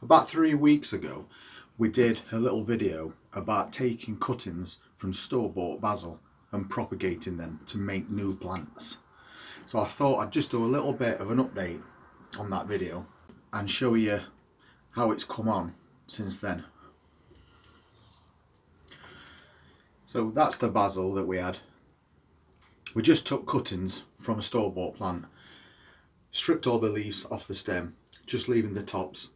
About 3 weeks ago, we did a little video about taking cuttings from store-bought basil and propagating them to make new plants. So I thought I'd just do a little bit of an update on that video and show you how it's come on since then. So that's the basil that we had. We just took cuttings from a store-bought plant, stripped all the leaves off the stem, just leaving the tops,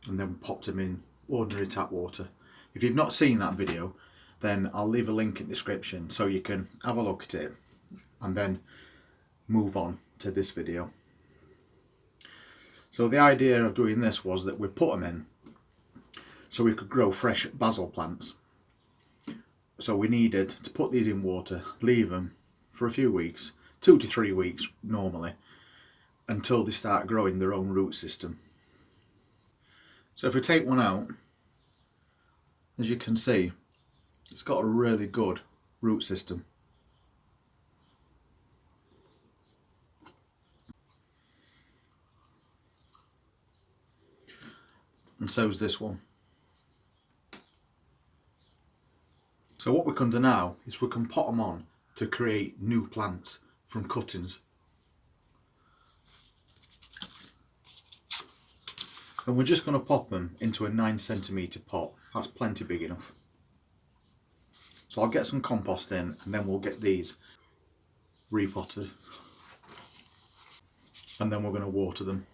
and then popped them in ordinary tap water. If you've not seen that video, then I'll leave a link in the description so you can have a look at it and then move on to this video. So the idea of doing this was that we put them in so we could grow fresh basil plants. So we needed to put these in water, leave them for a few weeks, 2 to 3 weeks normally, until they start growing their own root system. So if we take one out, as you can see, it's got a really good root system. And so's this one. So what we can do now is we can pot them on to create new plants from cuttings. And we're just going to pop them into a 9cm pot. That's plenty big enough. So I'll get some compost in and then we'll get these repotted. And then we're going to water them.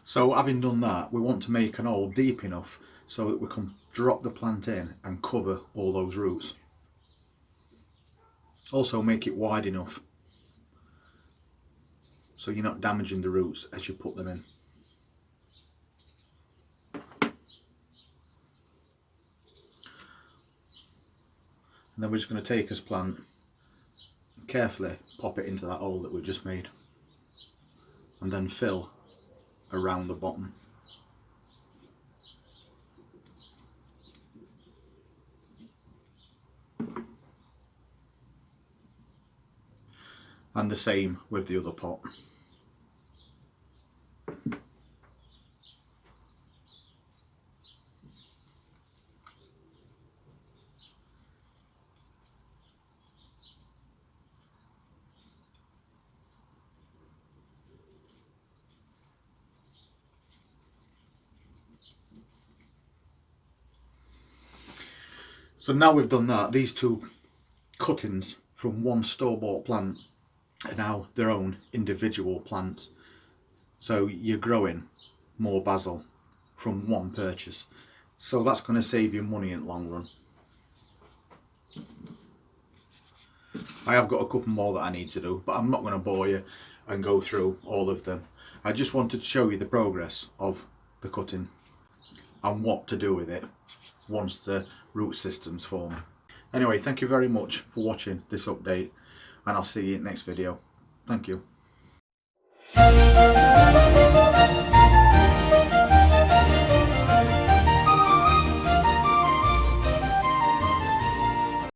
So having done that, we want to make an hole deep enough so that we can drop the plant in and cover all those roots. Also make it wide enough so you're not damaging the roots as you put them in. And then we're just going to take this plant and carefully pop it into that hole that we've just made and then fill around the bottom. And the same with the other pot. So now we've done that, these two cuttings from one store-bought plant are now their own individual plants. So you're growing more basil from one purchase. So that's going to save you money in the long run. I have got a couple more that I need to do, but I'm not going to bore you and go through all of them. I just wanted to show you the progress of the cutting and what to do with it once the root system's formed. Anyway, thank you very much for watching this update and I'll see you in the next video. Thank you.